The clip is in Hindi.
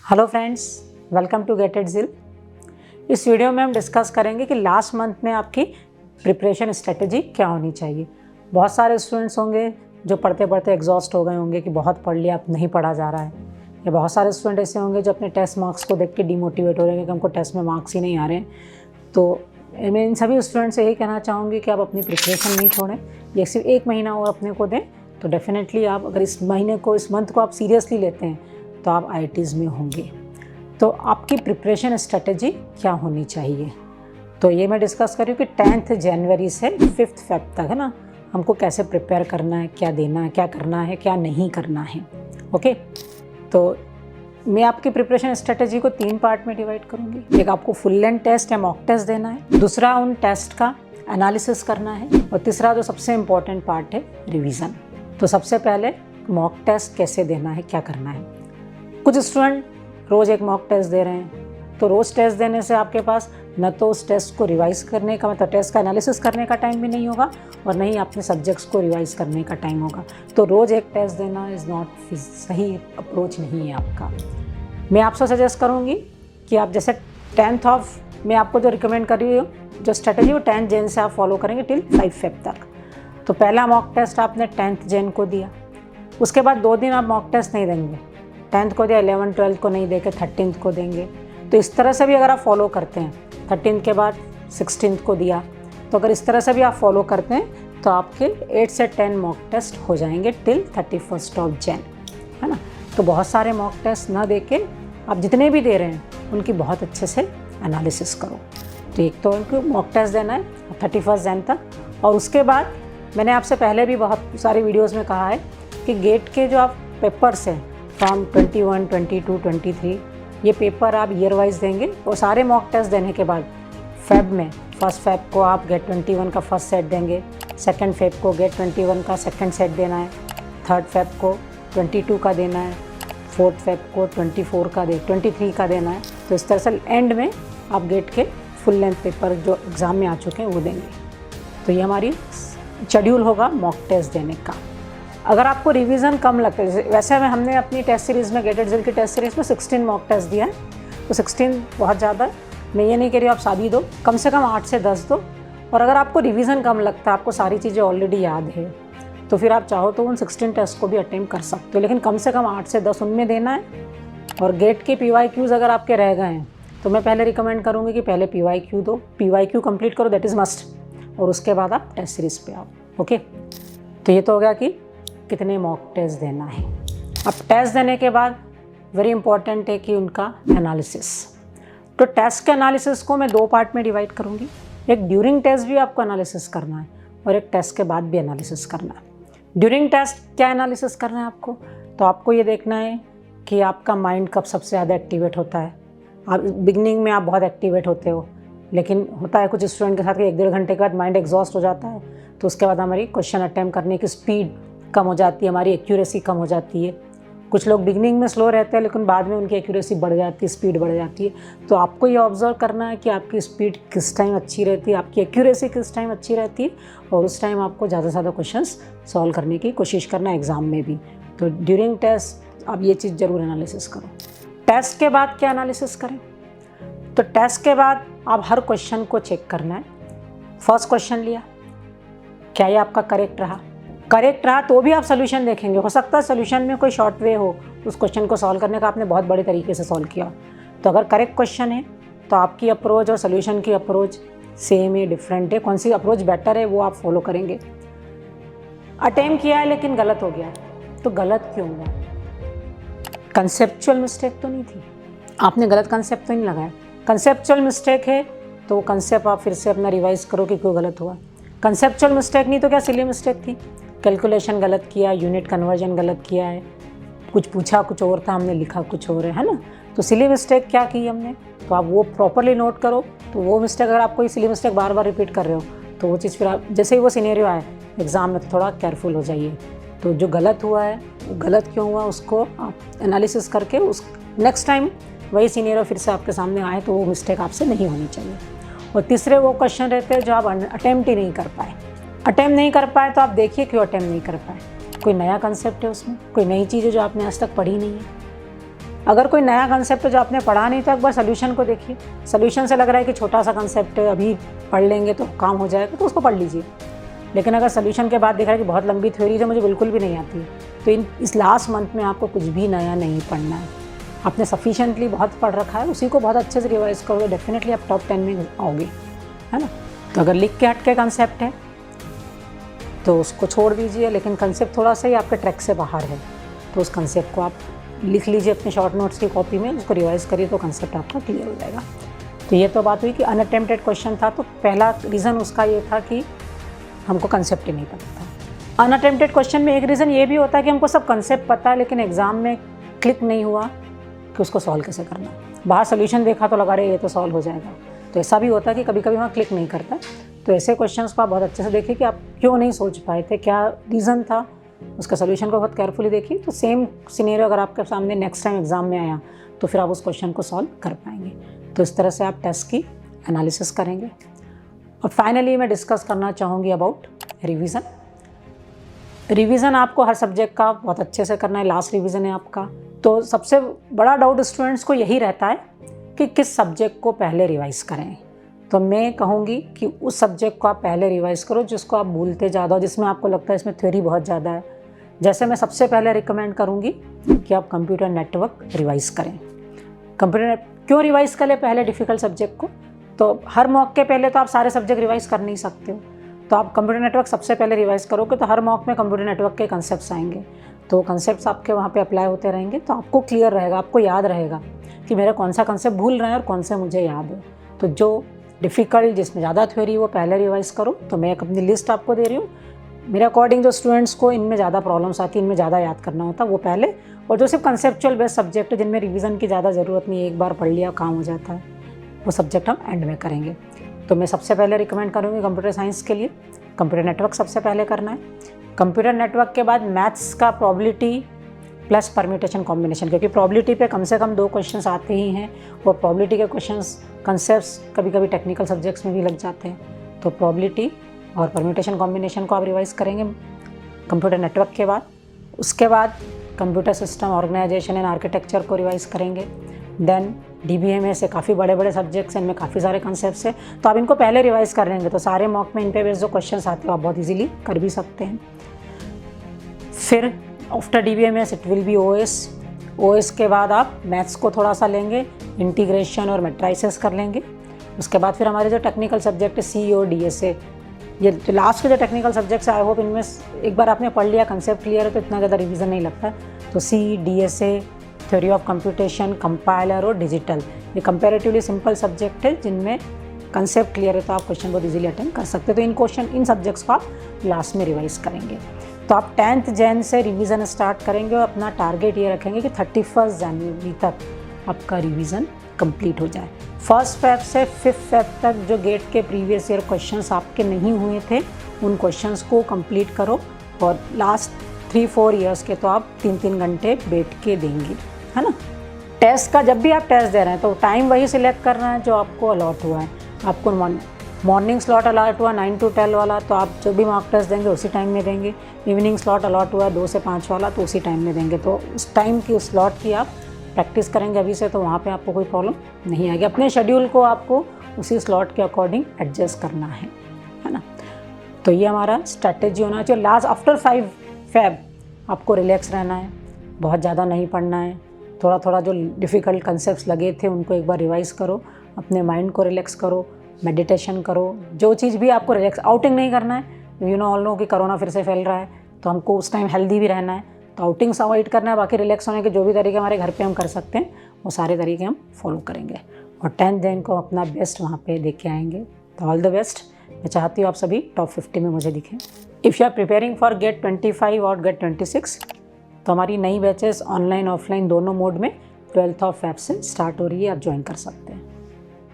Hello friends, welcome to GATE it जिल। इस वीडियो में हम डिस्कस करेंगे कि लास्ट मंथ में आपकी प्रिपरेशन स्ट्रेटजी क्या होनी चाहिए। बहुत सारे स्टूडेंट्स होंगे जो पढ़ते पढ़ते एग्जॉस्ट हो गए होंगे कि बहुत पढ़ लिया, अब नहीं पढ़ा जा रहा है। या बहुत सारे स्टूडेंट ऐसे होंगे जो अपने टेस्ट मार्क्स को देख के डिमोटिवेट हो रहे हैं कि हमको टेस्ट में मार्क्स ही नहीं आ रहे हैं। तो मैं इन सभी स्टूडेंट्स से यही कहना चाहूँगी कि आप अपनी प्रिपरेशन नहीं छोड़ें। ये सिर्फ एक महीना और अपने को दें तो डेफिनेटली आप अगर इस मंथ को आप सीरियसली लेते हैं तो आप IITs में होंगे। तो आपकी प्रिपरेशन स्ट्रेटजी क्या होनी चाहिए, तो ये मैं डिस्कस कर रही हूँ कि 10th जनवरी से 5th फेब तक है ना, हमको कैसे प्रिपेयर करना है, क्या देना है, क्या करना है, क्या नहीं करना है। ओके, तो मैं आपकी प्रिपरेशन स्ट्रेटजी को 3 पार्ट में डिवाइड करूँगी। एक आपको फुल लेंथ टेस्ट या मॉक टेस्ट देना है, दूसरा उन टेस्ट का एनालिसिस करना है, और तीसरा जो सबसे इम्पॉर्टेंट पार्ट है रिवीजन। तो सबसे पहले मॉक टेस्ट कैसे देना है, क्या करना है। कुछ स्टूडेंट रोज़ एक मॉक टेस्ट दे रहे हैं, तो रोज़ टेस्ट देने से आपके पास न तो उस टेस्ट को रिवाइज करने का मतलब टेस्ट का एनालिसिस करने का टाइम भी नहीं होगा, और न ही अपने सब्जेक्ट्स को रिवाइज करने का टाइम होगा। तो रोज़ एक टेस्ट देना इज़ नॉट सही अप्रोच नहीं है आपका। मैं आपसे सजेस्ट करूँगी कि आप जैसे 10th ऑफ मैं आपको जो रिकमेंड कर रही हूँ जो स्ट्रेटजी वो 10 जन से आप फॉलो करेंगे टिल 5 फेब तक। तो पहला मॉक टेस्ट आपने 10th जन को दिया, उसके बाद 2 दिन आप मॉक टेस्ट नहीं देंगे। 10th को दिया, 11th 12th को नहीं देके 13th को देंगे। तो इस तरह से भी अगर आप फॉलो करते हैं, 13th के बाद 16th को दिया, तो अगर इस तरह से भी आप फॉलो करते हैं तो आपके 8 से 10 मॉक टेस्ट हो जाएंगे टिल 31st ऑफ जन, है ना। तो बहुत सारे मॉक टेस्ट ना दे के आप जितने भी दे रहे हैं उनकी बहुत अच्छे से एनालिसिस करो। तो एक तो उनको मॉक टेस्ट देना है 31st जन तक, और उसके बाद मैंने आपसे पहले भी बहुत सारी वीडियोज़ में कहा है कि गेट के जो आप पेपर्स हैं फॉर्म 21, 22, 23, ये पेपर आप ईयर वाइज देंगे। और सारे मॉक टेस्ट देने के बाद फेब में 1st फेब को आप गेट 21 का फर्स्ट सेट देंगे, 2nd फेब को गेट 21 का सेकंड सेट देना है, 3rd फेब को 22 का देना है, 4th फेब को 23 का देना है। तो इस तरह से एंड में आप गेट के फुल लेंथ पेपर जो एग्ज़ाम में आ चुके हैं वो देंगे। तो ये हमारी शेड्यूल होगा मॉक टेस्ट देने का। अगर आपको रिवीजन कम लगता है, वैसे में हमने अपनी टेस्ट सीरीज़ में गेट इट जिल की टेस्ट सीरीज़ में 16 मॉक टेस्ट दिया है, तो 16 बहुत ज़्यादा। मैं ये नहीं कह रही आप सभी दो, कम से कम 8 से 10 दो। और अगर आपको रिवीजन कम लगता है, आपको सारी चीज़ें ऑलरेडी याद है, तो फिर आप चाहो तो उन 16 टेस्ट को भी अटेम्प्ट कर सकते हो, लेकिन कम से कम 8 से 10 उनमें देना है। और गेट के PYQs अगर आपके रह गए हैं तो मैं पहले रिकमेंड करूँगी कि पहले PYQ दो, PYQ कंप्लीट करो, दैट इज़ मस्ट, और उसके बाद आप टेस्ट सीरीज़ पे आओ। ओके, तो ये तो हो गया कि कितने मॉक टेस्ट देना है। अब टेस्ट देने के बाद वेरी इंपॉर्टेंट है कि उनका एनालिसिस। तो टेस्ट के एनालिसिस को मैं 2 पार्ट में डिवाइड करूँगी। एक ड्यूरिंग टेस्ट भी आपको एनालिसिस करना है, और एक टेस्ट के बाद भी एनालिसिस करना है। ड्यूरिंग टेस्ट क्या एनालिसिस करना है आपको, तो आपको ये देखना है कि आपका माइंड कब सबसे ज़्यादा एक्टिवेट होता है। आप बिगनिंग में आप बहुत एक्टिवेट होते हो, लेकिन होता है कुछ स्टूडेंट के साथ कि 1-1.5 घंटे के बाद माइंड एग्जॉस्ट हो जाता है, तो उसके बाद हमारी क्वेश्चन अटैम्प्ट करने की स्पीड कम हो जाती है, हमारी एक्यूरेसी कम हो जाती है। कुछ लोग बिगनिंग में स्लो रहते हैं, लेकिन बाद में उनकी एक्यूरेसी बढ़ जाती है, स्पीड बढ़ जाती है। तो आपको ये ऑब्जर्व करना है कि आपकी स्पीड किस टाइम अच्छी रहती है, आपकी एक्यूरेसी किस टाइम अच्छी रहती है, और उस टाइम आपको ज़्यादा से ज़्यादा क्वेश्चंस सॉल्व करने की कोशिश करना है एग्ज़ाम में भी। तो ड्यूरिंग टेस्ट आप ये चीज़ ज़रूर एनालिसिस करो। टेस्ट के बाद क्या एनालिसिस करें, तो टेस्ट के बाद आप हर क्वेश्चन को चेक करना है। फर्स्ट क्वेश्चन लिया, क्या ये आपका करेक्ट रहा तो भी आप सोल्यूशन देखेंगे। हो सकता है सोल्यूशन में कोई शॉर्ट वे हो उस क्वेश्चन को सॉल्व करने का, आपने बहुत बड़े तरीके से सॉल्व किया। तो अगर करेक्ट क्वेश्चन है तो आपकी अप्रोच और सोल्यूशन की अप्रोच सेम है, डिफरेंट है, कौन सी अप्रोच बेटर है वो आप फॉलो करेंगे। अटेम्प्ट किया है लेकिन गलत हो गया, तो गलत क्यों हुआ, कंसेप्चुअल मिस्टेक तो नहीं थी, आपने गलत कंसेप्ट तो नहीं लगाया। कंसेप्चुअल मिस्टेक है तो कंसेप्ट आप फिर से अपना रिवाइज करो कि क्यों गलत हुआ। कंसेप्चुअल मिस्टेक नहीं तो क्या सिली मिस्टेक थी, कैलकुलेशन गलत किया, यूनिट कन्वर्जन गलत किया है, कुछ पूछा कुछ और था, हमने लिखा कुछ और है ना। तो सिली मिस्टेक क्या की हमने, तो आप वो प्रॉपरली नोट करो। तो वो मिस्टेक अगर आप कोई सिली मिस्टेक बार बार रिपीट कर रहे हो तो वो चीज़ फिर आप जैसे ही वो सिनेरियो आए एग्ज़ाम में तो थोड़ा केयरफुल हो जाइए। तो जो गलत हुआ है वो गलत क्यों हुआ उसको आप एनालिसिस करके उस नेक्स्ट टाइम वही सीनियर फिर से आपके सामने आए तो वो मिस्टेक आपसे नहीं होनी चाहिए। और तीसरे वो क्वेश्चन रहते हैं जो आप अटेम्प्ट ही नहीं कर पाए। अटेम्प्ट नहीं कर पाए तो आप देखिए क्यों अटेम्प्ट नहीं कर पाए, कोई नया कंसेप्ट है उसमें, कोई नई चीज़ है जो आपने आज तक पढ़ी नहीं है। अगर कोई नया कंसेप्ट जो आपने पढ़ा नहीं तो एक बार सोल्यूशन को देखिए, सोल्यूशन से लग रहा है कि छोटा सा कंसेप्ट है, अभी पढ़ लेंगे तो काम हो जाएगा, तो उसको पढ़ लीजिए। लेकिन अगर सोल्यूशन के बाद दिख रहा है कि बहुत लंबी थ्योरी जो मुझे बिल्कुल भी नहीं आती, तो इस लास्ट मंथ में आपको कुछ भी नया नहीं पढ़ना है। आपने सफिशिएंटली बहुत पढ़ रखा है, उसी को बहुत अच्छे से रिवाइज करोगे, डेफिनेटली आप टॉप 10 में आओगे, है ना। तो अगर लिख के हट के कंसेप्ट है तो उसको छोड़ दीजिए, लेकिन कंसेप्ट थोड़ा सा ही आपके ट्रैक से बाहर है तो उस कंसेप्ट को आप लिख लीजिए अपने शॉर्ट नोट्स की कॉपी में, उसको रिवाइज करिए तो कंसेप्ट आपका क्लियर हो जाएगा। तो ये तो बात हुई कि अनअटेम्प्टेड क्वेश्चन था, तो पहला रीज़न उसका ये था कि हमको कंसेप्ट ही नहीं पता था। अनअटेम्प्टेड क्वेश्चन में एक रीज़न ये भी होता है कि हमको सब कंसेप्ट पता है लेकिन एग्ज़ाम में क्लिक नहीं हुआ कि उसको सॉल्व कैसे करना। बाहर सोल्यूशन देखा तो लगा रहे ये तो सॉल्व हो जाएगा, तो ऐसा भी होता है कि कभी कभी वहाँ क्लिक नहीं करता। तो ऐसे क्वेश्चंस को आप बहुत अच्छे से देखिए कि आप क्यों नहीं सोच पाए थे, क्या रीज़न था, उसका सोल्यूशन को बहुत केयरफुली देखिए। तो सेम सिनेरियो अगर आपके सामने नेक्स्ट टाइम एग्जाम में आया तो फिर आप उस क्वेश्चन को सॉल्व कर पाएंगे। तो इस तरह से आप टेस्ट की एनालिसिस करेंगे। और फाइनली मैं डिस्कस करना चाहूँगी अबाउट रिवीजन। रिवीजन आपको हर सब्जेक्ट का बहुत अच्छे से करना है, लास्ट रिवीजन है आपका। तो सबसे बड़ा डाउट स्टूडेंट्स को यही रहता है कि किस सब्जेक्ट को पहले रिवाइज करें। तो मैं कहूँगी कि उस सब्जेक्ट को आप पहले रिवाइज करो जिसको आप भूलते ज़्यादा हो, जिसमें आपको लगता है इसमें थ्योरी बहुत ज़्यादा है। जैसे मैं सबसे पहले रिकमेंड करूँगी कि आप कंप्यूटर नेटवर्क रिवाइज करें। क्यों रिवाइज करें पहले डिफ़िकल्ट सब्जेक्ट को? तो हर मॉक के पहले तो आप सारे सब्जेक्ट रिवाइज कर नहीं सकते हो, तो आप कंप्यूटर नेटवर्क सबसे पहले रिवाइज करोगे तो हर मॉक में कंप्यूटर नेटवर्क के कंसेप्ट्स आएंगे, तो कंसेप्ट्स आपके वहाँ पे अप्लाई होते रहेंगे, तो आपको क्लियर रहेगा, आपको याद रहेगा कि मेरा कौन सा कंसेप्ट भूल रहे हैं और कौन से मुझे याद है। तो जो डिफ़िकल्ट जिसमें ज़्यादा थ्योरी वो पहले रिवाइज करो। तो मैं एक अपनी लिस्ट आपको दे रही हूँ, मेरे अकॉर्डिंग जो स्टूडेंट्स को इनमें ज़्यादा प्रॉब्लम्स आती है, इनमें ज़्यादा याद करना होता है वो पहले, और जो सिर्फ कंसेप्चुअल बेस्ड सब्जेक्ट है जिनमें रिवीजन की ज़्यादा ज़रूरत नहीं है, एक बार पढ़ लिया काम हो जाता है, वो सब्जेक्ट हम एंड में करेंगे। तो मैं सबसे पहले रिकमेंड करूँगी कंप्यूटर साइंस के लिए कंप्यूटर नेटवर्क सबसे पहले करना है। कंप्यूटर नेटवर्क के बाद मैथ्स का प्रोबेबिलिटी प्लस परम्यूटेशन कॉम्बिनेशन, क्योंकि प्रोबेबिलिटी पे कम से कम 2 क्वेश्चंस आते ही हैं, और प्रोबेबिलिटी के क्वेश्चंस कंसेप्ट्स कभी कभी टेक्निकल सब्जेक्ट्स में भी लग जाते हैं। तो प्रोबेबिलिटी और परम्यूटेशन कॉम्बिनेशन को आप रिवाइज करेंगे कंप्यूटर नेटवर्क के बाद। उसके बाद computer system organisation and architecture को रिवाइज करेंगे। देन DBMS से काफ़ी बड़े बड़े सब्जेक्ट्स हैं, इनमें काफ़ी सारे कंसेप्ट्स हैं, तो आप इनको पहले रिवाइज कर लेंगे तो सारे मॉक में इन पे बेस्ड जो क्वेश्चंस आते हैं आप बहुत इजीली कर भी सकते हैं। फिर after DBMS it will be OS के बाद आप मैथ्स को थोड़ा सा लेंगे, इंटीग्रेशन और मैट्राइसेस कर लेंगे। उसके बाद फिर हमारे जो टेक्निकल सब्जेक्ट है CE और DSA, ये जो लास्ट के जो टेक्निकल सब्जेक्ट्स आई होप इनमें एक बार आपने पढ़ लिया, कंसेप्ट क्लियर है तो इतना ज़्यादा रिवीजन नहीं लगता। तो CE, DSA, theory of computation, compiler और डिजिटल, ये कंपैरेटिवली सिंपल सब्जेक्ट है जिनमें कंसेप्ट क्लियर है तो आप क्वेश्चन बहुत इजीली अटेंड कर सकते हो। तो इन सब्जेक्ट्स को आप लास्ट में रिवाइज करेंगे। तो आप 10th जैन से रिवीजन स्टार्ट करेंगे और अपना टारगेट ये रखेंगे कि 31 जनवरी तक आपका रिवीजन कंप्लीट हो जाए। 1 Feb से 5 Feb तक जो गेट के प्रीवियस ईयर क्वेश्चंस आपके नहीं हुए थे उन क्वेश्चंस को कंप्लीट करो, और लास्ट 3-4 ईयर्स के तो आप 3-3 घंटे बैठ के देंगे, है ना। टेस्ट का जब भी आप टेस्ट दे रहे हैं तो टाइम वही सिलेक्ट करना है जो आपको अलॉट हुआ है। आपको मॉर्निंग स्लॉट अलॉट हुआ 9 to 12 वाला, तो आप जो भी मॉक टेस्ट देंगे उसी टाइम में देंगे। इवनिंग स्लॉट अलॉट हुआ 2 से 5 वाला, तो उसी टाइम में देंगे। तो उस टाइम की उस स्लॉट की आप प्रैक्टिस करेंगे अभी से, तो वहाँ पे आपको कोई प्रॉब्लम नहीं आएगी। अपने शेड्यूल को आपको उसी स्लॉट के अकॉर्डिंग एडजस्ट करना है ना। तो ये हमारा स्ट्रैटेजी होना चाहिए। लास्ट आफ्टर 5 Feb आपको रिलैक्स रहना है, बहुत ज़्यादा नहीं पढ़ना है, थोड़ा थोड़ा जो डिफ़िकल्ट कंसेप्ट्स लगे थे उनको एक बार रिवाइज़ करो, अपने माइंड को रिलैक्स करो, मेडिटेशन करो, जो चीज़ भी आपको रिलैक्स। आउटिंग नहीं करना है, ऑल नो कि कोरोना फिर से फैल रहा है, तो हमको उस टाइम हेल्दी भी रहना है, तो आउटिंग्स अवॉइड करना है। बाकी रिलैक्स होने के जो भी तरीके हमारे घर पे हम कर सकते हैं वो सारे तरीके हम फॉलो करेंगे, और 10th दिन को अपना बेस्ट वहाँ पे देख के आएंगे। तो ऑल द बेस्ट। मैं चाहती हूँ आप सभी टॉप 50 में मुझे दिखें। If you are preparing for GATE 25 और गेट 26, तो हमारी नई बैचेस ऑनलाइन ऑफलाइन दोनों मोड में 12th Feb से स्टार्ट हो रही है, आप ज्वाइन कर सकते हैं।